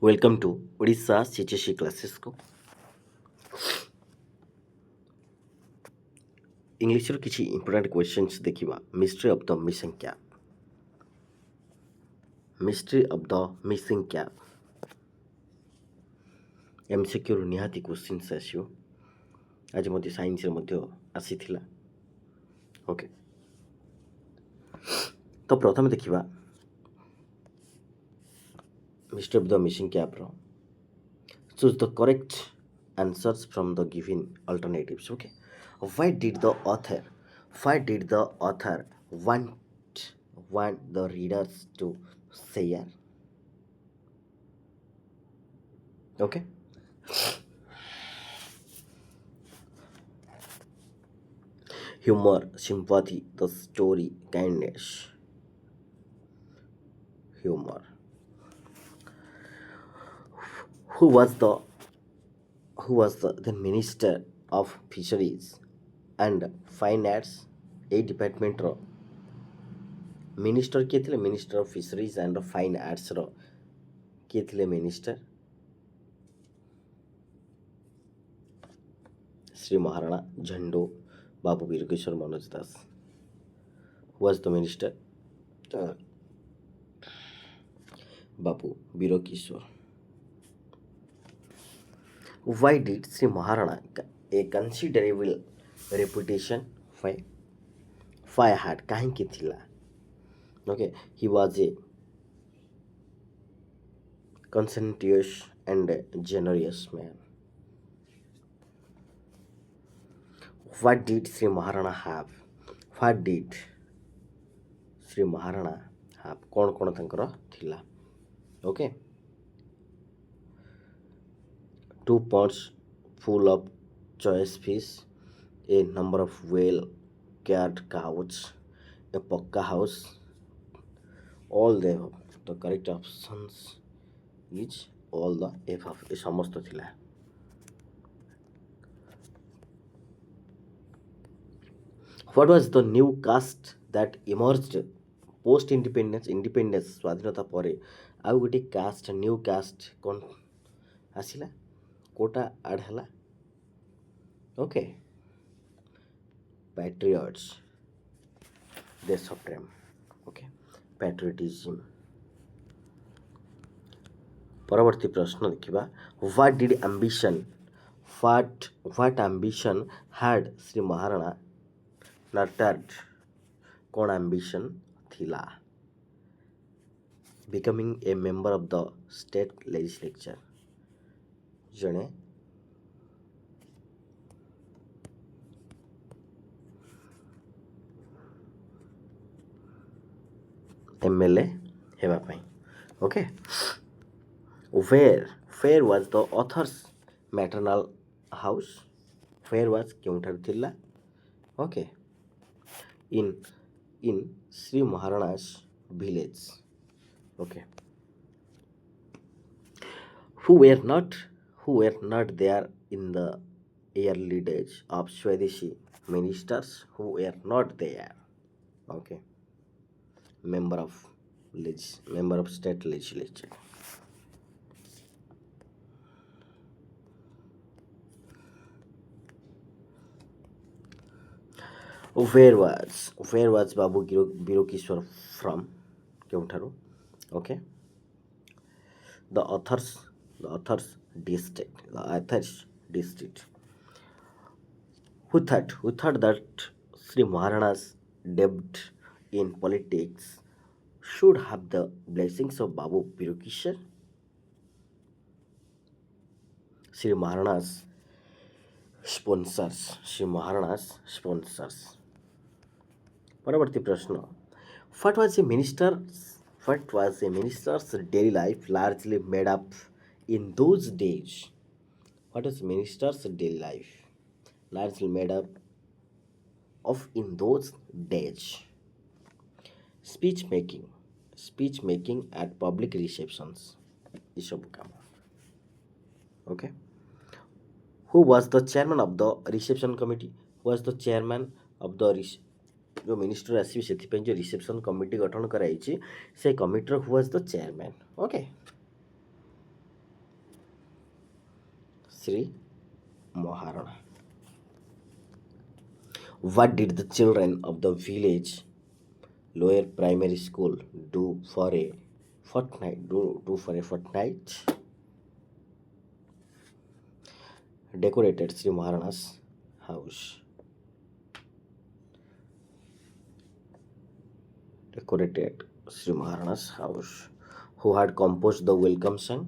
Welcome to Odisha CHSE classes को English किसी important questions देखिबा mystery of the missing cap MCQ ରୁ ନିହାତି क्वेश्चंस ଆସିବ आज मते साइंस रे मते आसीथिला ओके तो प्रथम देखिबा mystery of the missing cap रो choose the correct answers from the given alternatives. Okay, why did the author want the readers to share? Okay, humor, sympathy, the story, kindness. Humor. Who was the minister of fisheries and fine arts? A department रो minister किए थे minister of fisheries and fine arts रो किए थे minister Shri Maharana झंडो Babu Birakishore Manoj Das was the minister Babu Birakishore Why did Sri Maharana a considerable reputation had kahinki thila? Okay, he was a conscientious and generous man. What did Sri Maharana have? What did Sri Maharana have? कौन कौन तंकर थिला? Okay, 2 ponds full of choice fish, a number of well-cared cows, a pakka house. All the correct options is all the above. ए समस्त थिला. What was the new caste that emerged post independence स्वाधीनता परे आउ गोटे cast new cast कौन आसिला कोटा आड हला okay patriots देश प्रेम okay patriotism परवर्ती प्रश्न देखिबा what ambition had Shri Maharana नटर्ड कौन एम्बिशन थिला becoming a member of the state legislature जने एमएलए हेबा पई okay where was the author's maternal house where was Keonjhar थिला okay in Shri Maharana's village okay who were not there in the early days of Swadeshi ministers who were not there okay member of state legislature where was Babu Birokishwar from केउंठारू okay the author's district who thought that Sri Maharana's debut in politics should have the blessings of Babu Birokishwar Sri Maharana's sponsors परवर्ती प्रश्न what was a minister's daily life largely made up in those days what was minister's daily life largely made up of in those days speech making at public receptions isab kam okay who was the chairman of the reception committee who was the chairman of the जो minister आसवे से जो reception committee गठन कराई से कमिटर who was the chairman okay Shri Maharana what did the children of the village lower primary school do for a fortnight decorated Sri Maharana's house decorated Sri Maharana's house who had composed the welcome song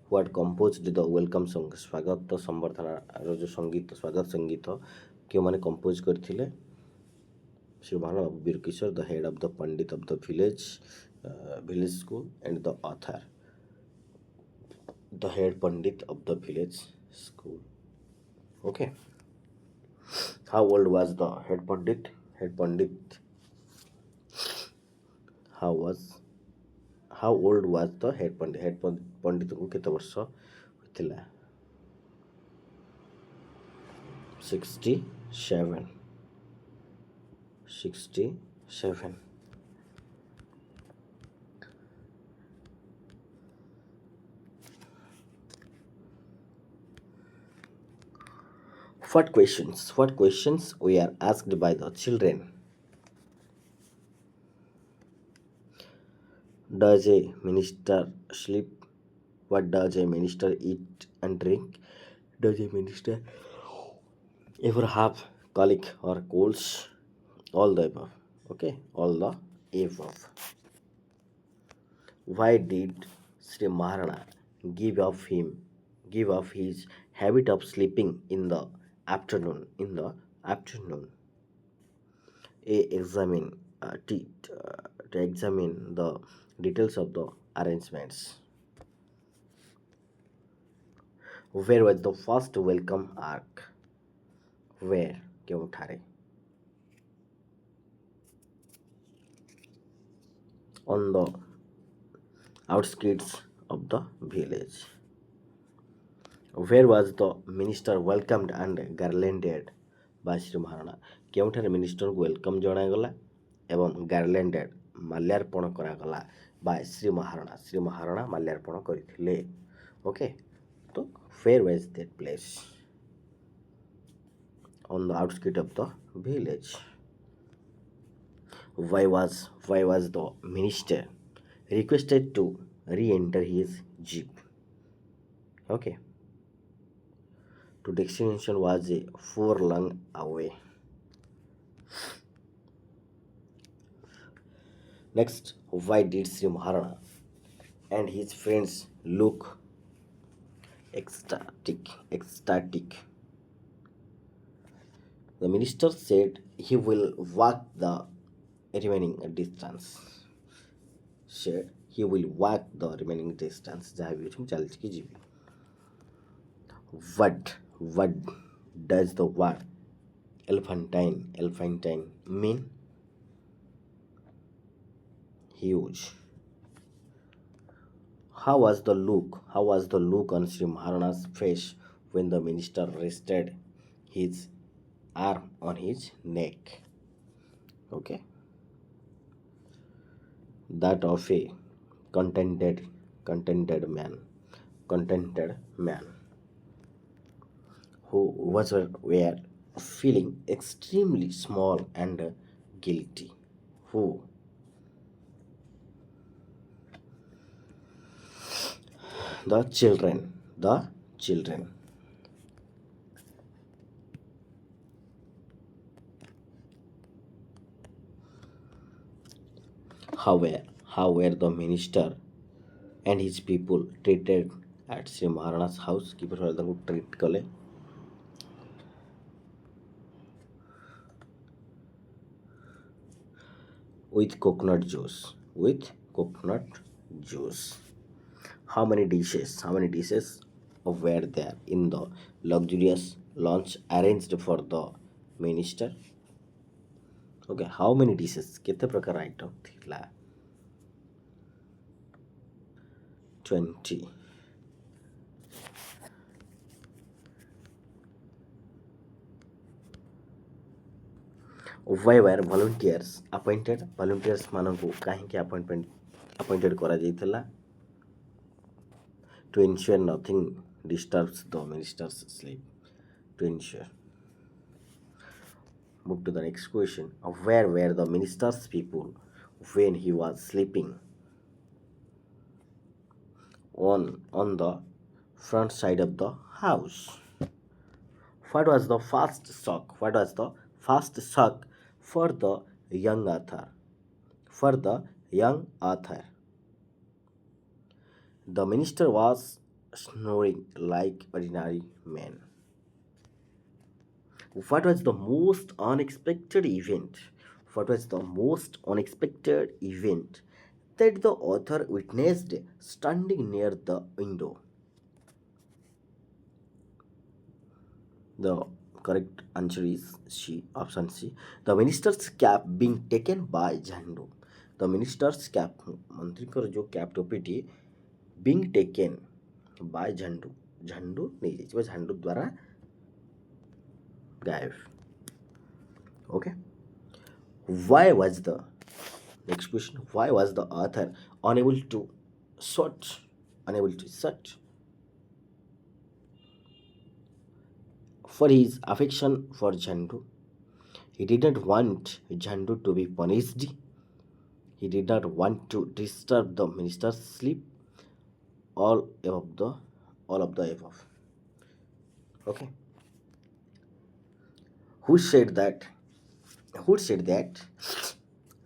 who had composed the welcome song स्वागत संबर्धना रो जो संगीत स्वागत संगीत क्यों माने compose करथिले Sri Maharana Veer Kishore, the head of the Pandit of the village school, and the author, the head Pandit of the village school. Okay. How old was the head Pandit? Head Pandit. How old was the head Pandit? Head Pandit को कितने वर्ष होइतिला? 67. 67. What questions we are asked by the children? Does a minister sleep? What does a minister eat and drink? Does a minister ever have colic or colds? All the above. Okay, all the above. Why did Sri Maharana give up his habit of sleeping in the afternoon? A examine to examine the details of the arrangements. Where was the first welcome ark? Where? केउठारे? On the outskirts of the village. Where was the minister welcomed and garlanded by Sri Maharana? केउठारे minister को welcome जणागला एवं garlanded माल्यार्पण करागला bye Shri Maharana माल्यार्पण करथिले okay तो where was that place? On the outskirts of the village. Why was the minister requested to re-enter his jeep? Okay, to destination was a furlong away. Next, why did Sri Maharana and his friends look ecstatic? The minister said he will walk the remaining distance. Said he will walk the remaining distance. What does the word elephantine mean? Huge. How was the look on Sri Maharana's face when the minister rested his arm on his neck? Okay, that of a contented man who was were feeling extremely small and guilty. Who? The children. How were the minister and his people treated at Sri Maharana's house? किपर भाବରେ ତାଙ୍କୁ treat कले? With coconut juice. How many dishes were there in the luxurious lunch arranged for the minister? Okay, how many dishes? केते प्रकार item थिला? 20. Why were volunteers appointed? Volunteers ମାନଙ୍କୁ କାହିଁକି appointed କରାଯାଇଥିଲା? To ensure nothing disturbs the minister's sleep. To ensure. Move to the next question. Where were the minister's people when he was sleeping? On the front side of the house. What was the first shock? What was the first shock for the young author? For the young author. The minister was snoring like ordinary man. What was the most unexpected event? What was the most unexpected event that the author witnessed standing near the window? The correct answer is C, option C. The minister's cap being taken by Jhandu. The minister's cap, मंत्री को जो cap टोपीटी being taken by Jhandu. Jhandu नहीं जाइए, बस Jhandu द्वारा गायब. Okay. Why was the next question? Why was the author unable to shut? For his affection for Jhandu. He did not want Jhandu to be punished. He did not want to disturb the minister's sleep. All of the above. Okay. Who said that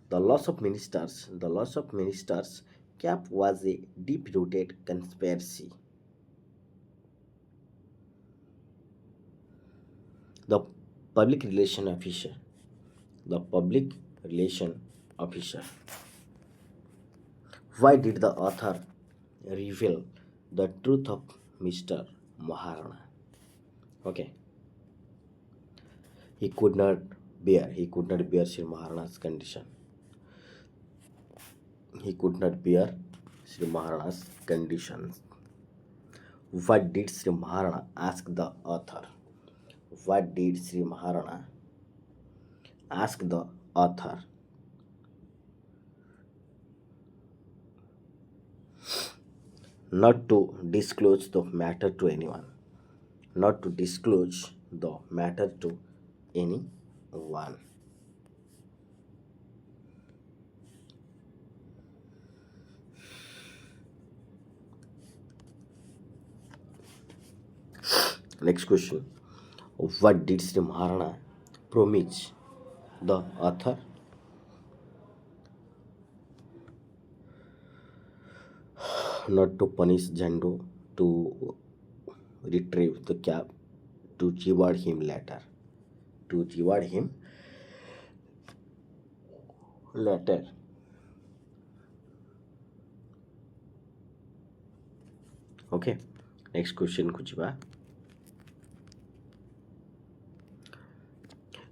the loss of ministers cap was a deep-rooted conspiracy? The public relation officer. Why did the author reveal the truth of Mr. Maharana? Okay. He could not bear Sri Maharana's condition. He could not bear Sri Maharana's conditions. What did Sri Maharana ask the author? What did Sri Maharana ask the author? Not to disclose the matter to anyone. Not to disclose the matter to anyone. Next question. What did Sri Maharana promise the author? Not to punish Jhandu, to retrieve the cap, to reward him later. Okay. Next question kuchiba.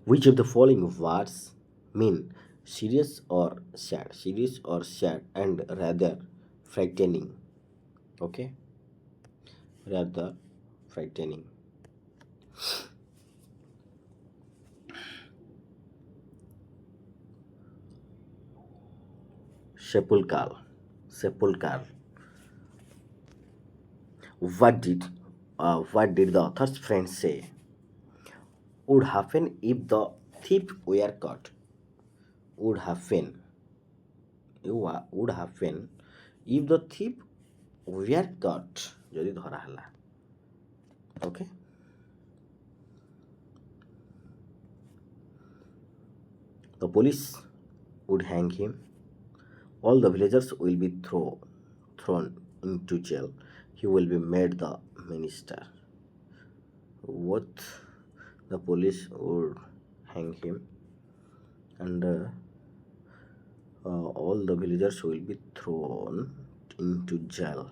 Which of the following words mean serious or sad? Serious or sad and rather frightening. Okay. Rather frightening. Sepulchral. What did the author's friends say would happen if the thief were caught? Would happen if the thief were caught. যদি ধরা ହେଲା. Okay. The police would hang him. All the villagers will be thrown into jail. He will be made the minister. What? The police would hang him, and all the villagers will be thrown into jail.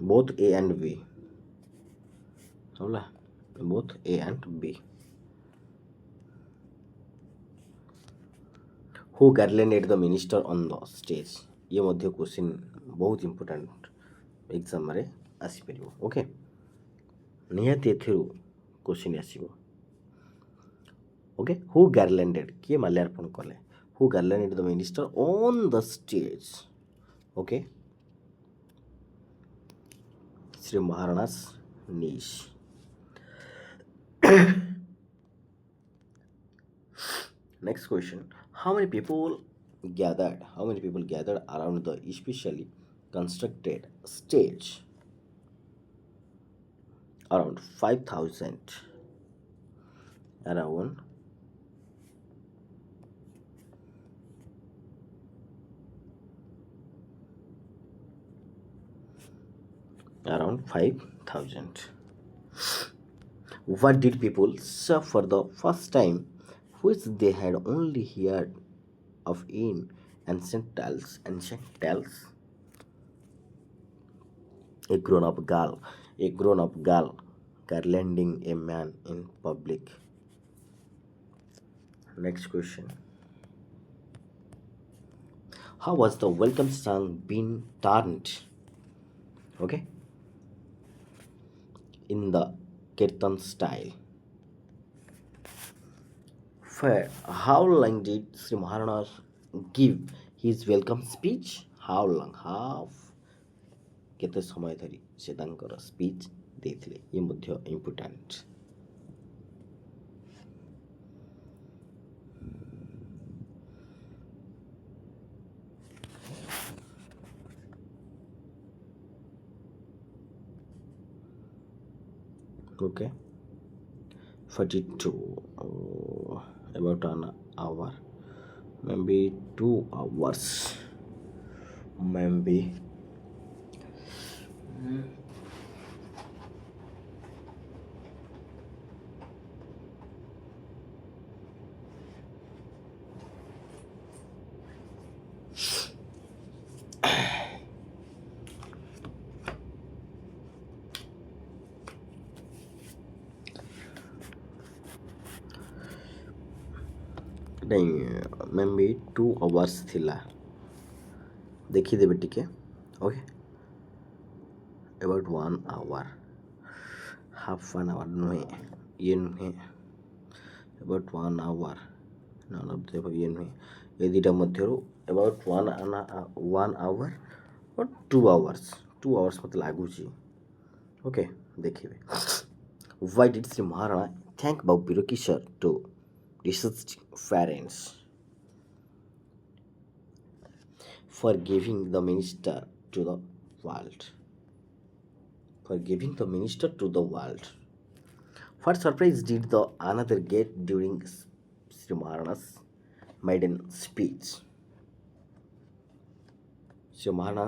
Both A and B. Both A and B. Who garlanded the minister on the stage? ये मध्य question बहुत important exam रे आसी परिबो. Okay निहाती एथिरु question आसीबो. Okay, who garlanded, kiଏ ମାଲ୍ୟାର୍ପଣ କଲେ, who garlanded the minister on the stage. Okay, Sri Maharana's niece. Next question, how many people gathered around the especially constructed stage? Around 5,000. Around around 5,000. What did people say for the first time, which they had only heard of in ancient tales? Ancient tales. A grown-up girl garlanding a man in public. Next question. How was the welcome song being turned? Okay, in the Kirtan style. For how long did Sri Maharana give his welcome speech? How long? କେତେ ସମୟ ଧରି ସେ ତାଙ୍କର speech ଦେଇଥିଲେ, ଇଏ ମଧ୍ୟ important. Okay, 42, about an hour, maybe 2 hours, maybe. maybe 2 hours ଥିଲା, ଦେଖିଦେବେ ଟିକେ. Okay, about 1 hour, half an hour ନୁହେଁ, ଇଏ ନୁହେଁ, about 1 hour, none of the ଇଏ ନୁହେଁ, ଏ ଦୁଇଟା ମଧ୍ୟରୁ about 1 hour or 2 hours, 2 hours ମୋତେ ଲାଗୁଛି. Okay, ଦେଖିବେ. Why did Sri Maharana thank Babu Birokishar to deceased parents for giving the minister to the world? For giving the minister to the world. What surprise did the another get during Sri Maharana's maiden speech? Sri Maharana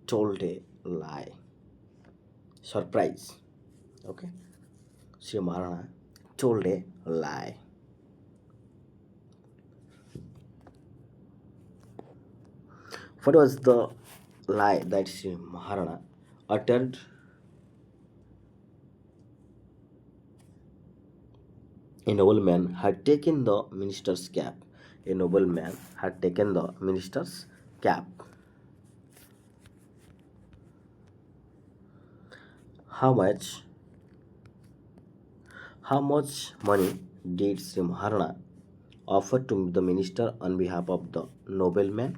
told a lie. Surprise. Okay, Sri Maharana told a lie. What was the lie that Sri Maharana uttered? A nobleman had taken the minister's cap. A nobleman had taken the minister's cap. How much money did Sri Maharana offer to the minister on behalf of the nobleman?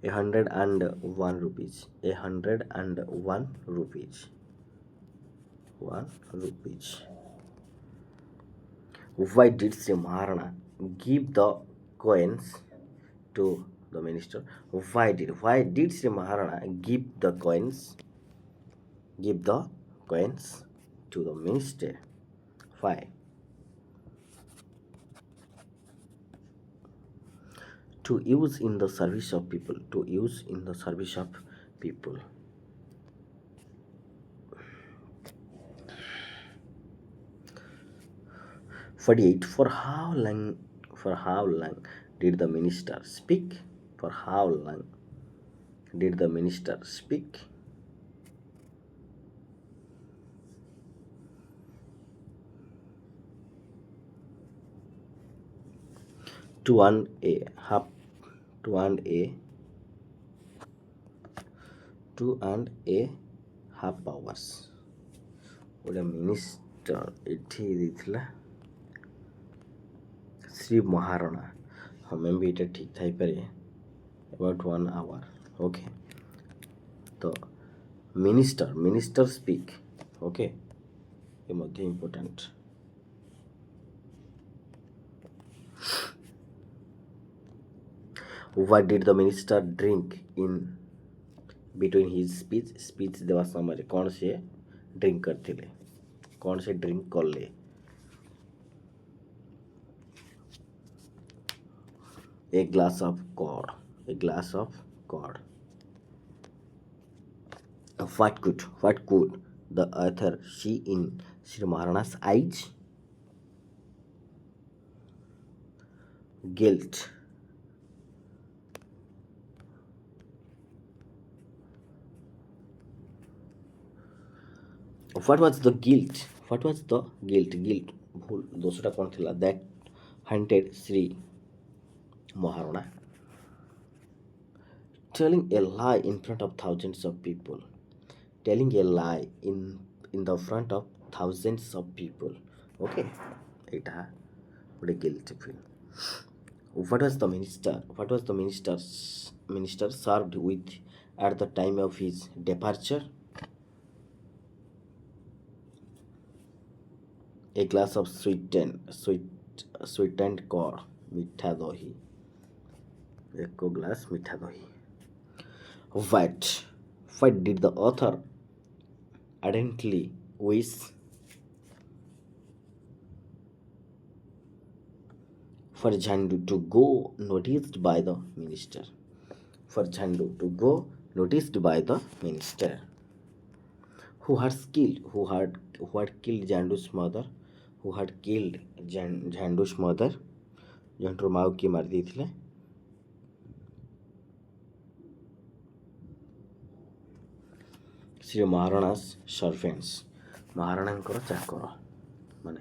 101 rupees. 101 rupees. 1 rupees. Why did Sri Maharana give the coins to the minister? Why did Sri Maharana give the coins to the minister? Why? To use in the service of people. To use in the service of people. For how long did the minister speak? For how long did the minister speak? Two and a half hours. What a ତ ଏଠି ଦେଇଥିଲା ଶ୍ରୀ ମହାରଣା। ହଁ ମେ ବି ଏଇଟା ଠିକ୍ ଥାଇପାରେ। about 1 hour. Okay, ତ minister speak. Okay, ଏ ମଧ୍ୟ important. What did the minister drink in between his speech ଦେବା ସମୟରେ କ'ଣ ସେ ଡ୍ରିଙ୍କ କରିଥିଲେ, କ'ଣ ସେ ଡ୍ରିଙ୍କ କଲେ? A glass of cod. A glass of cod. What could the author see in Sri Maharana's eyes? Guilt. What was the guilt? Guilt ভুল, দোষটা କ'ଣ ଥିଲା? That haunted Sri Maharana. Telling a lie in front of thousands of people. Telling a lie in the front of thousands of people. Okay, এটা ଗୋଟେ guilt feel. What was the minister served with at the time of his departure? A glass of sweetened cod, মিঠা দহি, এক glass মিঠা দহি. What did the author ardently wish? For Jhandu to go noticed by the minister. For Jhandu to go noticed by the minister. Who had killed Jhandu's mother? Who had killed Jhandu's mother? Jhanduର Mau କିଏ ମାରି ଦେଇଥିଲେ? Shri ମହାରଣା's servants. ମହାରଣାଙ୍କର ଚାକର ମାନେ.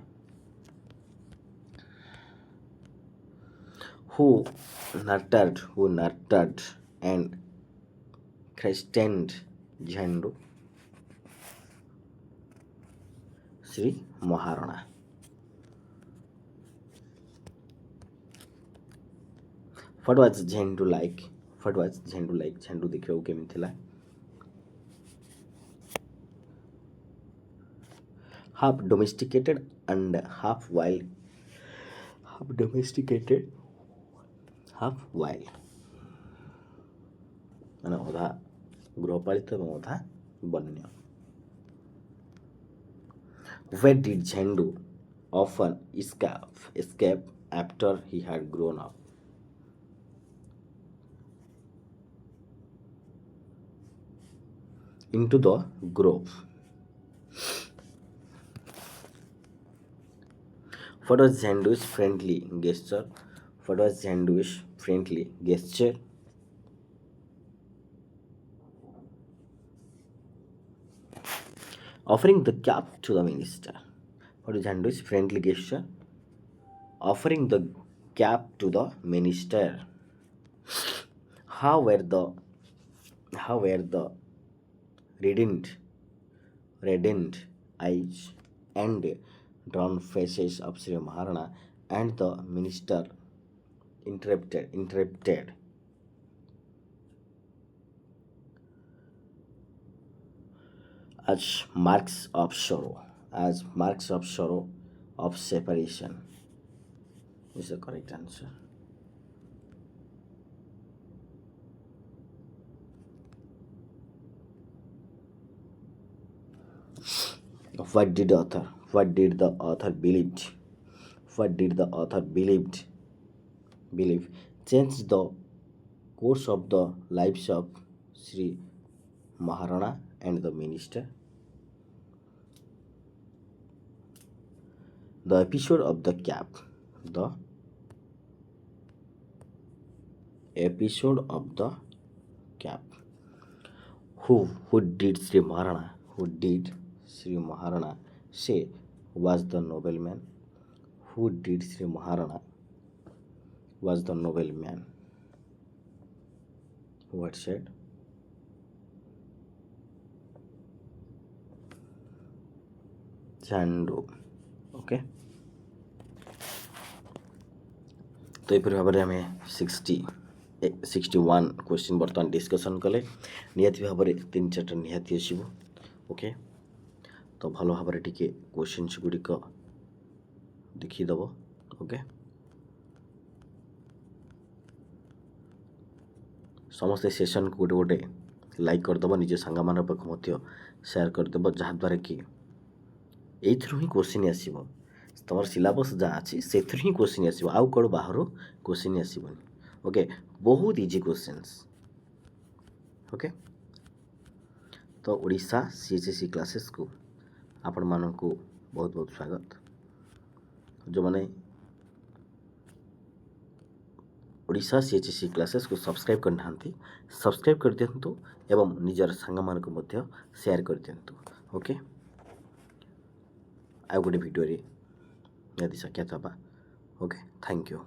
Who nurtured and christened Jhandu? Sri Maharana. What was Jhandu like? Jhandu ଦେଖିବାକୁ କେମିତି ଥିଲା? Half domesticated and half wild. ମାନେ ଅଧା ଗୃହପାଳିତ ଏବଂ ଅଧା ବନ୍ୟ. Where did Jhandu often escape after he had grown up? Into the grove. What was Jhandu's friendly gesture? Offering the cap to the minister. What is Jhandu's friendly gesture? Offering the cap to the minister. How were the reddened eyes and drawn faces of Sri Maharana and the minister interrupted? As marks of sorrow of separation is the correct answer. What did the author believe changed the course of the lives of Sri Maharana and the minister? The episode of the cap. Who did Sri Maharana say was the nobleman? Who did Sri Maharana was the nobleman? Who had said? Chandu. Okay तो यहपरी भाव में आम 61 question बर्तमान discussion कले निहाती भाव में 3-4 निहाती आसो। ओके तो भल भाव में टिके क्वेश्चन गुड़िक देखीदेव। ओके समस्ते सेशन को गोटे गोटे लाइक करदेव निज सांग मान पाख सेयार करदेव जहाँद्वारा कि एथरू ही क्वेश्चन आसो तुम सिलेबस जहाँ अच्छी से ही क्वेश्चन आसो आउ कौड़ बाहर क्वेश्चन आसबनी। ओके बहुत इजी क्वेश्चंस। ओके तो ओडिशा CHSE क्लासेस को आपण मानक बहुत बहुत स्वागत। जो मैंने ओडिशा CHSE क्लासेस को सब्सक्राइब करना सब्सक्राइब कर दिंतु एवं निजर सांग मानक मध्य शेयर कर दिंतु। ओके आ गोटे वीडियो रे यदि साक्षात हवा। Okay thank you.